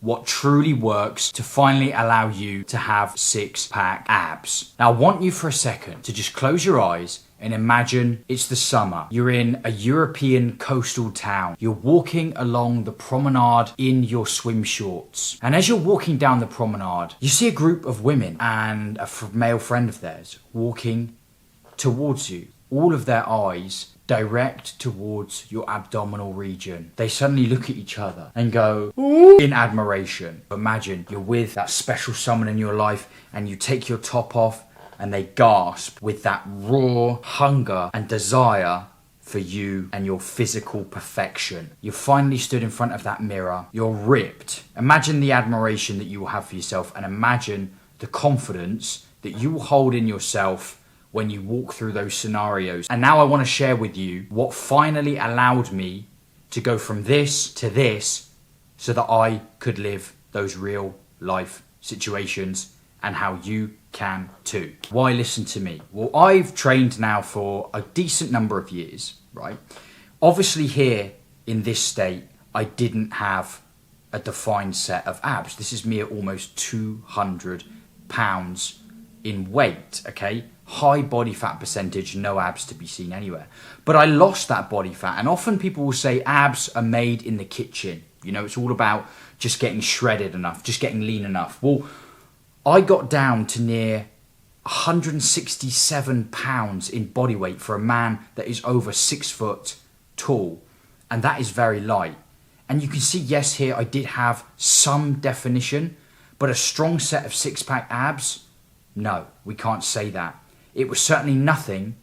what truly works to finally allow you to have six-pack abs. Now I want you for a second to just close your eyes and imagine it's the summer. You're in a European coastal town. You're walking along the promenade in your swim shorts. And as you're walking down the promenade, you see a group of women and a male friend of theirs walking towards you. All of their eyes direct towards your abdominal region. They suddenly look at each other and go, ooh, in admiration. Imagine you're with that special someone in your life and you take your top off and they gasp with that raw hunger and desire for you and your physical perfection. You're finally stood in front of that mirror. You're ripped. Imagine the admiration that you will have for yourself, and imagine the confidence that you will hold in yourself when you walk through those scenarios. And now I want to share with you what finally allowed me to go from this to this so that I could live those real life situations, and how you can too. Why listen to me? Well, I've trained now for a decent number of years, right? Obviously here in this state, I didn't have a defined set of abs. This is me at almost 200 pounds in weight, okay? High body fat percentage, no abs to be seen anywhere. But I lost that body fat, and often people will say abs are made in the kitchen. You know, it's all about just getting shredded enough, just getting lean enough. Well, I got down to near 167 pounds in body weight for a man that is over 6 foot tall. And that is very light. And you can see, yes, here I did have some definition, but a strong set of six-pack abs? No, we can't say that. It was certainly nothing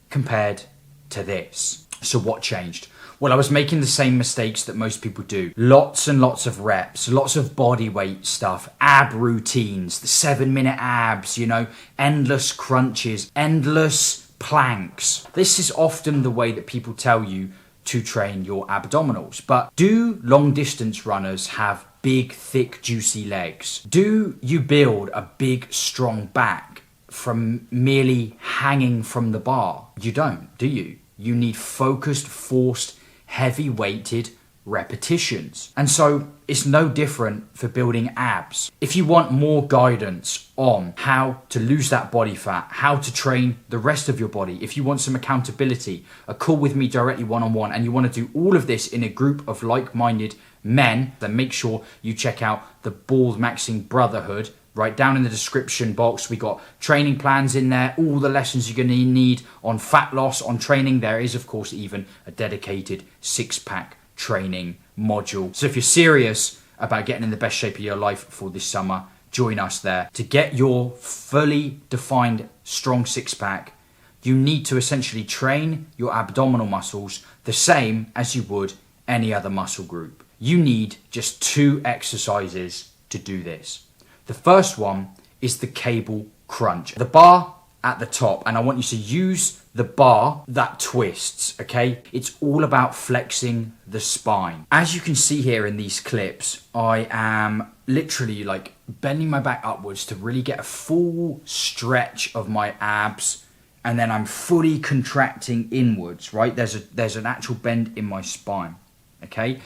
compared to this. So what changed? Well, I was making the same mistakes that most people do. Lots and lots of reps, lots of body weight stuff, ab routines, the 7-minute abs, you know, endless crunches, endless planks. This is often the way that people tell you to train your abdominals. But do long distance runners have big, thick, juicy legs? Do you build a big, strong back from merely hanging from the bar? You don't, do you? You need focused, forced, heavy-weighted repetitions. And so it's no different for building abs. If you want more guidance on how to lose that body fat, how to train the rest of your body, if you want some accountability, a call with me directly one-on-one, and you want to do all of this in a group of like-minded men, then make sure you check out the Bald Maxing Brotherhood. Right down in the description box, we got training plans in there, all the lessons you're going to need on fat loss, on training. There is, of course, even a dedicated six-pack training module. So if you're serious about getting in the best shape of your life for this summer, join us there. To get your fully defined strong six-pack, you need to essentially train your abdominal muscles the same as you would any other muscle group. You need just 2 exercises to do this. The first one is the cable crunch. The bar at the top, and I want you to use the bar that twists, okay? It's all about flexing the spine. As you can see here in these clips, I am literally like bending my back upwards to really get a full stretch of my abs, and then I'm fully contracting inwards, right? There's an actual bend in my spine, okay?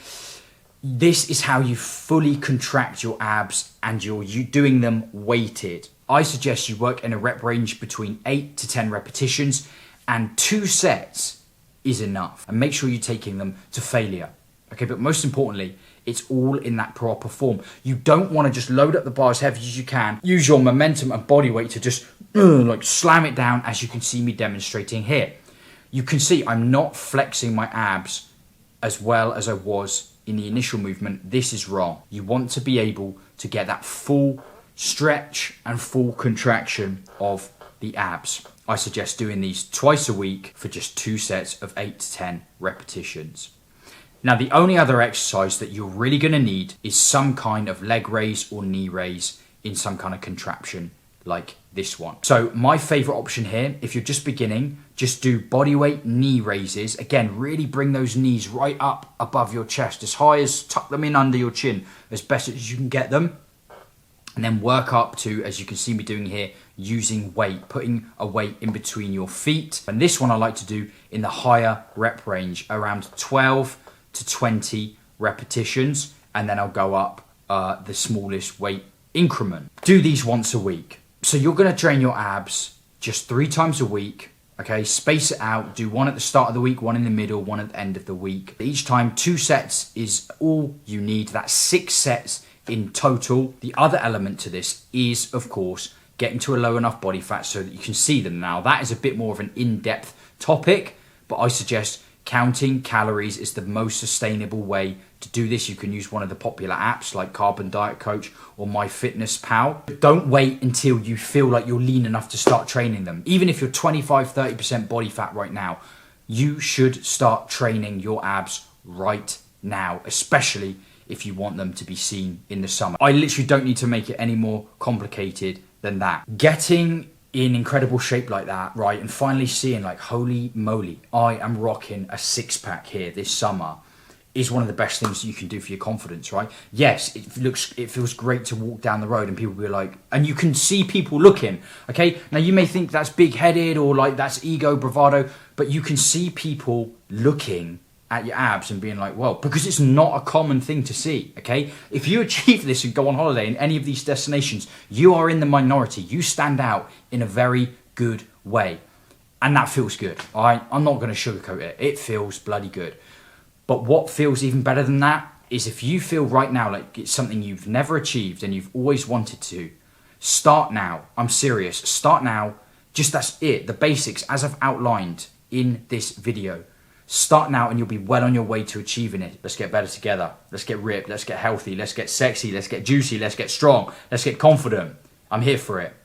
This is how you fully contract your abs, and you're doing them weighted. I suggest you work in a rep range between 8 to 10 repetitions, and 2 sets is enough. And make sure you're taking them to failure. Okay, but most importantly, it's all in that proper form. You don't want to just load up the bar as heavy as you can. Use your momentum and body weight to just like slam it down, as you can see me demonstrating here. You can see I'm not flexing my abs as well as I was in the initial movement. This is wrong. You want to be able to get that full stretch and full contraction of the abs. I suggest doing these twice a week for just 2 sets of 8 to 10 repetitions. Now, the only other exercise that you're really going to need is some kind of leg raise or knee raise in some kind of contraption like this one. So my favorite option here, if you're just beginning, just do bodyweight knee raises. Again, really bring those knees right up above your chest, as high as, tuck them in under your chin as best as you can get them. And then work up to, as you can see me doing here, using weight, putting a weight in between your feet. And this one I like to do in the higher rep range, around 12 to 20 repetitions. And then I'll go up the smallest weight increment. Do these once a week. So you're going to train your abs just 3 times a week. Okay, space it out. Do one at the start of the week, one in the middle, one at the end of the week. Each time 2 sets is all you need. That's 6 sets in total. The other element to this is, of course, getting to a low enough body fat so that you can see them. Now, that is a bit more of an in-depth topic, but I suggest counting calories is the most sustainable way to do this. You can use one of the popular apps like Carbon Diet Coach or MyFitnessPal. But don't wait until you feel like you're lean enough to start training them. Even if you're 25-30% body fat right now, you should start training your abs right now, especially if you want them to be seen in the summer. I literally don't need to make it any more complicated than that. Getting in incredible shape like that, right, and finally seeing like, holy moly, I am rocking a 6-pack here this summer, is one of the best things you can do for your confidence, right? Yes, it feels great to walk down the road and people be like, and you can see people looking, okay? Now you may think that's big-headed or like that's ego, bravado, but you can see people looking at your abs and being like, well, because it's not a common thing to see, okay? If you achieve this and go on holiday in any of these destinations, you are in the minority. You stand out in a very good way. And that feels good, all right? I'm not going to sugarcoat it. It feels bloody good. But what feels even better than that is if you feel right now like it's something you've never achieved and you've always wanted to, start now. I'm serious. Start now. Just that's it. The basics as I've outlined in this video. Start now and you'll be well on your way to achieving it. Let's get better together. Let's get ripped. Let's get healthy. Let's get sexy. Let's get juicy. Let's get strong. Let's get confident. I'm here for it.